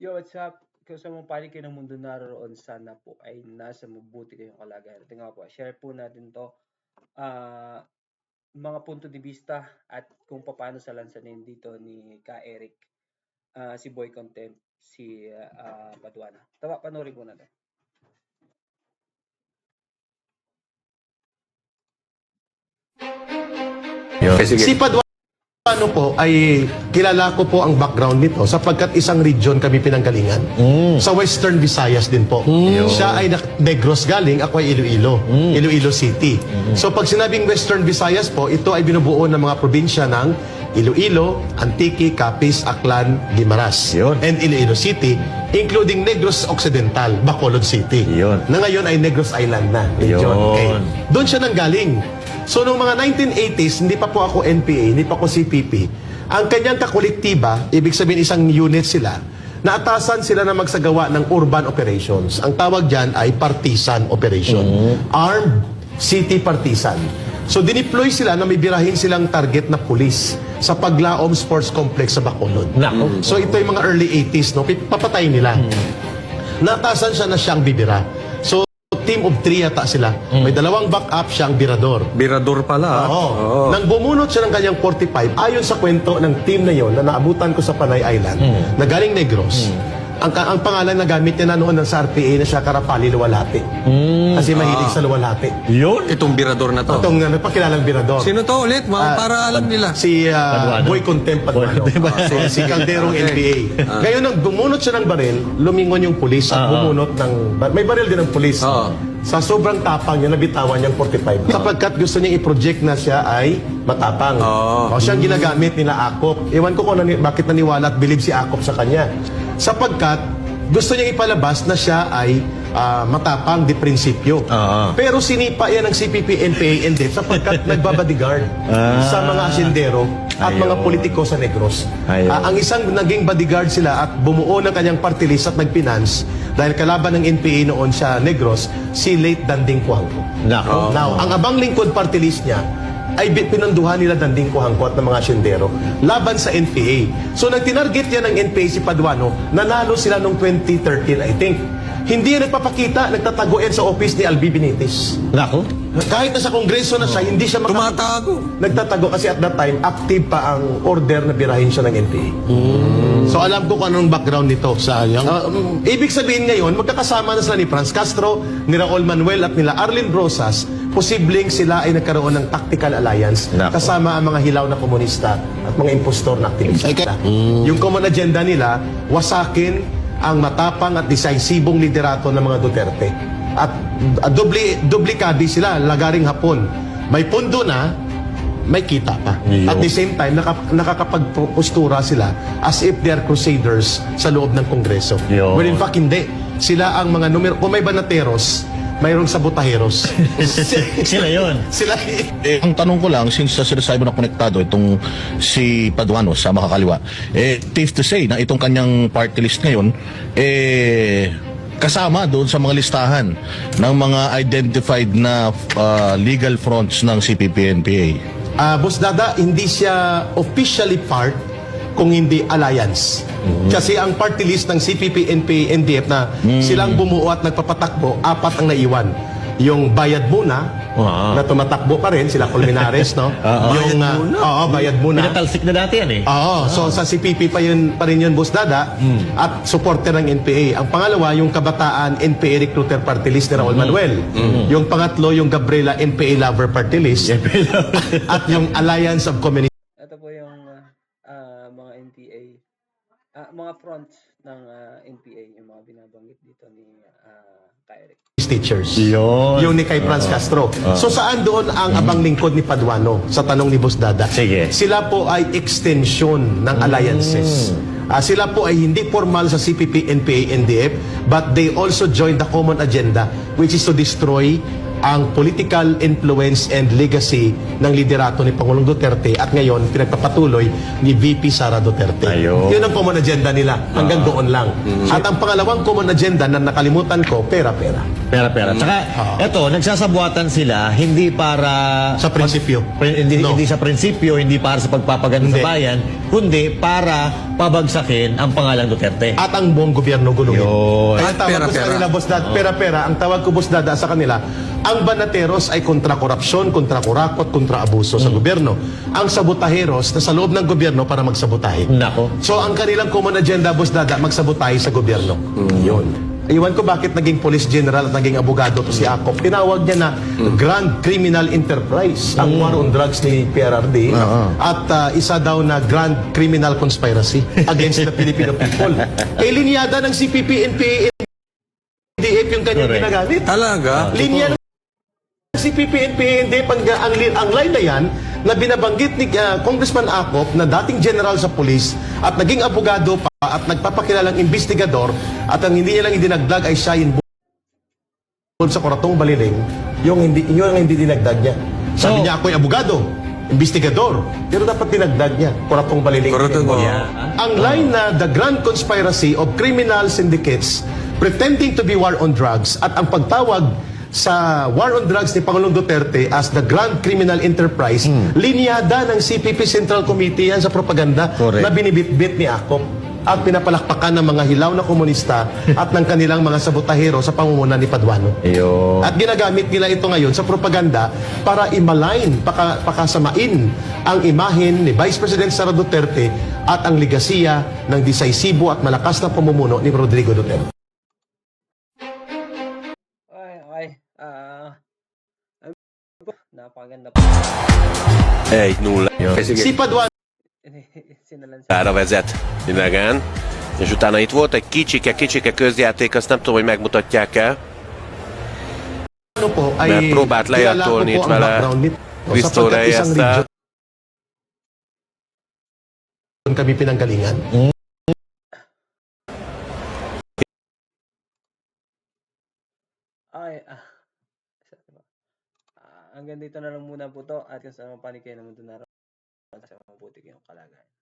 Yo, what's up? Kung sa mga panig kayo ng mundo naroon, sana po ay nasa mabuti kayong kalagayan. Ito nga po, share po natin to ah, mga punto de vista at kung paano sa lansanin dito ni Ka Eric, si Boy Content, si Paduana. Tama, panoorin po natin. Si Paduano po ay kilala ko po ang background nito sapagkat isang region kami pinanggalingan. Sa Western Visayas din po. Siya ay Negros galing, ako ay Iloilo. Iloilo City. So pag sinabing Western Visayas po, ito ay binubuo ng mga probinsya ng Iloilo, Antique, Capiz, Aklan, Guimaras. And Iloilo City, including Negros Occidental, Bacolod City. Na ngayon ay Negros Island na region. Okay. Doon siya nanggaling. So, noong mga 1980s, hindi pa po ako NPA, hindi pa ako CPP, ang kanyang kakolektiba, ibig sabihin isang unit sila, naatasan sila na magsagawa ng urban operations. Ang tawag dyan ay partisan operation. Armed City Partisan. So, dineploy sila na may birahin silang target na pulis sa Paglaom Sports Complex sa Bacolod. So, ito yung mga early 80s, no? Papatayin nila. Naatasan siya na siyang bibira. So, team of 3 yata sila. May dalawang backup siyang birador. Birador pala. Oo. Nang bumunot siya ng kanyang 45, ayon sa kwento ng team na yon na naabutan ko sa Panay Island, na galing Negros, ang pangalan na gamit niya na noon ng sa RPA na siya Karapali Luwalhati. Kasi mahilig sa luwalhati. Yun? Itong birador na to. Itong nagpakilalang birador. Sino to ulit? Para alam nila. Si Boy Content Paduano. Si Calderong NPA. Ngayon, nang bumunot siya ng baril, lumingon yung pulis at bumunot ng... May baril din ng pulis. Sa sobrang tapang niya, nabitawan niyang 45. Sapagkat gusto niyang i-project na siya ay matapang. O siyang ginagamit nila Akop. Ewan ko kung bakit naniwala at believe si Akop sa kanya. Sapagkat gusto niyang ipalabas na siya ay matapang di prinsipyo. Pero sinipa yan ng CPP, NPA, and DEP sapagkat nagbabodyguard sa mga asyendero at mga politiko sa Negros. Ang isang naging bodyguard sila at bumuo ng kanyang party list at nagpinance dahil kalaban ng NPA noon sa Negros, si late Danding Cuangco. Now, ang abang lingkod party list niya ay pinanduhan nila Danding Cuangco at ng mga asyendero laban sa NPA. So, nang tinarget yan ng NPA si Paduano, nanalo sila noong 2013, I think. Hindi yan nagpapakita, nagtatago yan sa office ni Albi Benitez. Kahit na sa kongreso na siya, hindi siya Tumatago. Nagtatago kasi at that time, active pa ang order na birahin siya ng NPA. So alam ko kung anong background nito. Sayang. Ibig sabihin ngayon, magkakasama na sila ni Franz Castro, ni Raul Manuel at nila Arlene Rosas, posibleng sila ay nagkaroon ng tactical alliance kasama ang mga hilaw na komunista at mga impostor na aktivista. Yung common agenda nila, wasakin ang matapang at decisibong liderato ng mga Duterte. At duplikadi sila, lagaring hapon. May pundo na, may kita pa. At the same time, nakakapagpostura sila as if they are crusaders sa loob ng Kongreso. Well, in fact, hindi. Sila ang mga numero, kung may banateros, mayroong sabotaheros. Sila yun. Sila. Ang tanong ko lang, since sinasabi mo na konektado itong si Paduano sa makakaliwa, safe to say na itong kanyang party list ngayon, kasama doon sa mga listahan ng mga identified na legal fronts ng CPP-NPA. Boss Dada, hindi siya officially part kung hindi alliance. Kasi ang party list ng CPP, NPA, NDF na silang bumuo at nagpapatakbo, 4 ang naiwan. Yung Bayad Muna, na tumatakbo pa rin, sila Colmenares, no? Yung, Bayad Muna. Pinatalsik na dati yan eh. So sa CPP pa rin yun, Boss Dada, at supporter ng NPA. Ang pangalawa, yung Kabataan NPA Recruiter Party List ni Raul Manuel. Yung pangatlo, yung Gabriela NPA Lover Party List. At yung Alliance of Community. Ito po yung mga NPA, mga fronts ng NPA, yung mga binabanggit dito ni Ka Eric. Teachers. Yung ni kay Franz Castro. So saan doon ang abang lingkod ni Paduano sa tanong ni Boss Dada? Sige. Sila po ay extension ng alliances. Sila po ay hindi formal sa CPP, NPA, NDF, but they also join the common agenda which is to destroy ang political influence and legacy ng liderato ni Pangulong Duterte at ngayon pinagpapatuloy ni VP Sara Duterte. Yun ang common agenda nila. Hanggang doon lang. At ang pangalawang common agenda na nakalimutan ko, pera-pera. Pera-pera. Tsaka, eto, nagsasabuatan sila hindi para... Sa prinsipyo. No. Hindi sa prinsipyo, hindi para sa pagpapaganda sa Hindi. bayan, kundi para pabagsakin ang pangalang Duterte. At ang buong gobyerno gulungin. Yun. Kaya tawag ko sa Pera-pera. kanila, Boss Dad, pera-pera. Ang tawag ko, Boss Dada, sa kanila, ang banateros ay kontra korupsyon, kontra kurakot, kontra abuso sa gobyerno. Ang sabotaheros na sa loob ng gobyerno para magsabotahe. Nako. So ang kanilang common agenda, Boss Dada, magsabotahe sa gobyerno. Yun. Iwan ko bakit naging police general at naging abogado to si Akop. Tinawag niya na Grand Criminal Enterprise ang war on drugs ni PRRD at isa daw na Grand Criminal Conspiracy against the Filipino people. Linyada ng CPP, NPA, NDF yung kanyang Correct. ginagamit. Talaga? Linya ng CPP, NPA, NDF, ang line na yan na binabanggit ni Congressman Akop na dating general sa police at naging abogado pa at nagpapakilalang investigador at ang hindi niya lang idinagdag ay siya yung sa Coratong Baliling, yun ang hindi dinagdag niya. Sabi niya, ako'y abogado, investigador, pero dapat dinagdag niya, Coratong Baliling. Coratong, oo. Ang line na the grand conspiracy of criminal syndicates pretending to be war on drugs at ang pagtawag sa war on drugs ni Pangulong Duterte as the Grand Criminal Enterprise, linyada ng CPP Central Committee yan sa propaganda Correct. na binibitbit ni Akop at pinapalakpakan ng mga hilaw na komunista at ng kanilang mga sabotahero sa pangunguna ni Paduano. Ayun. At ginagamit nila ito ngayon sa propaganda para i-malign, pakasamain ang imahen ni Vice President Sara Duterte at ang ligasiya ng decisibo at malakas na pamumuno ni Rodrigo Duterte. Okay. Napakaganda po. 1-0 Si Paduano Sinalansa. vezet idegen, és utána itt volt egy kicsike közjáték, azt nem tudom, hogy megmutatják-e. po ay Mert próbált lejátolni itt vele Cristo Reyes-tel. kami pinanggalingan. Okay. Hanggang dito na lang muna po to at kung saan mapanig kayo naman doon na sa mabuti kayong kalagayan.